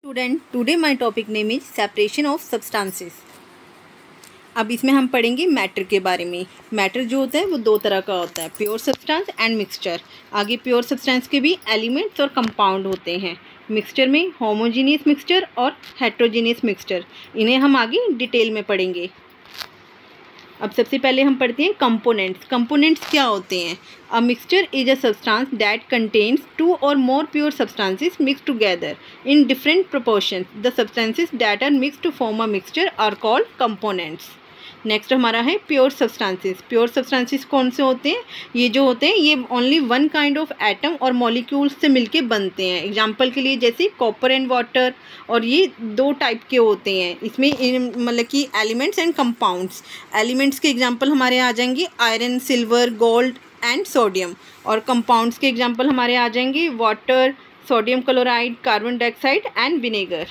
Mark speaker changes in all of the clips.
Speaker 1: Student, today my topic name is separation of substances. अब इसमें हम पढ़ेंगे मैटर के बारे में। मैटर जो होता है वो दो तरह का होता है, प्योर सब्सटेंस एंड मिक्सचर। आगे प्योर सब्सटेंस के भी एलिमेंट्स और कंपाउंड होते हैं। मिक्सचर में होमोजीनियस मिक्सचर और हेट्रोजीनियस मिक्सचर, इन्हें हम आगे डिटेल में पढ़ेंगे। अब सबसे पहले हम पढ़ते हैं कंपोनेंट्स। कंपोनेंट्स क्या होते हैं? A mixture is a substance that contains two or more pure substances mixed together in different proportions. The substances that are mixed to form a mixture are called components. Next हमारा है pure substances. Pure substances कौन से होते हैं? ये जो होते हैं ये only one kind of atom और मॉलिक्यूल्स से मिलके बनते हैं। एग्जांपल के लिए जैसे कॉपर एंड वाटर, और ये दो टाइप के होते हैं। इसमें मतलब कि एलिमेंट्स एंड कंपाउंड्स। एलिमेंट्स के एग्जांपल हमारे आ जाएंगे iron, silver, gold and sodium, और कंपाउंड्स के एग्जांपल हमारे आ जाएंगे water, sodium chloride, carbon dioxide and vinegar.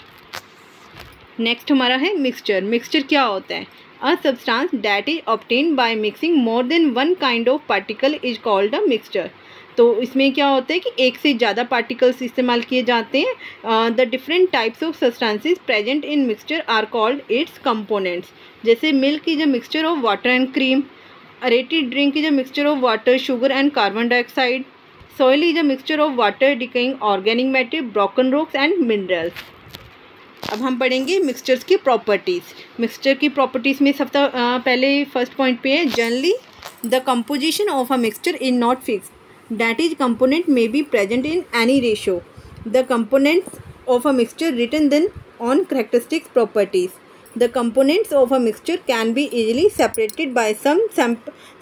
Speaker 1: Next हमारा है मिक्सचर। मिक्सचर क्या होता है? A substance that is obtained by mixing more than one kind of particle is called a mixture। तो इसमें क्या होता है कि एक से ज़्यादा पार्टिकल्स इस्तेमाल किए जाते हैं। The different types of substances present in mixture are called its components. जैसे milk is a mixture of water and cream, aerated drink is a mixture of water, sugar and carbon dioxide, soil is a mixture of water, decaying organic matter, broken rocks and minerals. अब हम पढ़ेंगे mixtures की properties. Mixture की properties में सबसे पहले first point पे है, generally the composition of a mixture is not fixed, that is component may be present in any ratio. The components of a mixture retain their own characteristics properties. The components of a mixture can be easily separated by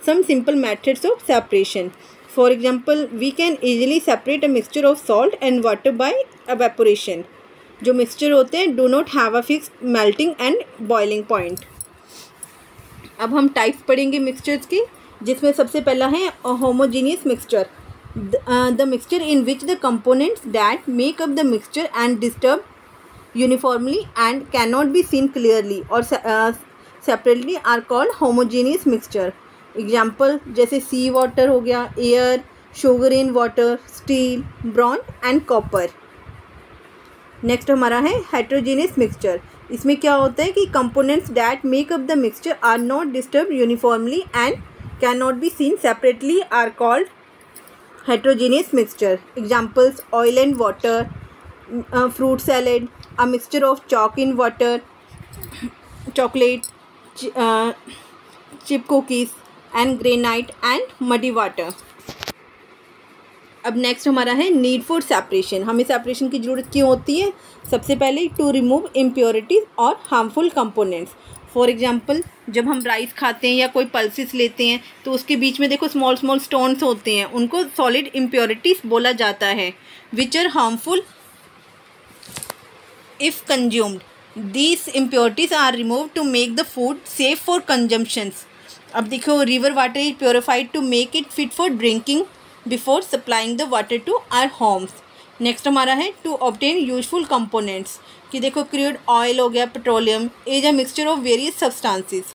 Speaker 1: some simple methods of separation. For example, we can easily separate a mixture of salt and water by evaporation. जो mixture होते हैं do not have a fix melting and boiling point. अब हम types पढ़ेंगे mixtures की, जिसमें सबसे पहला है homogeneous mixture. The mixture in which the components that make up the mixture and disturb uniformly and can not be seen clearly or separately are called homogeneous mixture. Example जैसे sea water हो गया, air, sugar in water, steel, bronze and copper. Next हमारा है heterogeneous mixture. इसमें क्या होता है कि components that make up the mixture are not disturb uniformly and can not be scene separately are called heterogeneous mixture. Examples oil and water, fruit salad, a mixture of chalk in water, chocolate, chip cookies and granite and muddy water. अब next हमारा है need for separation. हमें separation की ज़रूरत क्यों होती है? सबसे पहले टू रिमूव इम्प्योरिटीज़ और हार्मफुल कंपोनेंट्स। फॉर एग्जांपल जब हम राइस खाते हैं या कोई पल्सेस लेते हैं तो उसके बीच में देखो स्मॉल स्मॉल स्टोन्स होते हैं, उनको सॉलिड इम्प्योरिटीज़ बोला जाता है, which are harmful if consumed. These impurities are remove to make the food safe for consumptions. अब देखो river water is purified to make it fit for drinking before supplying the water to our homes. Next हमारा है to obtain useful components, कि देखो crude oil हो गया, petroleum is a mixture of various substances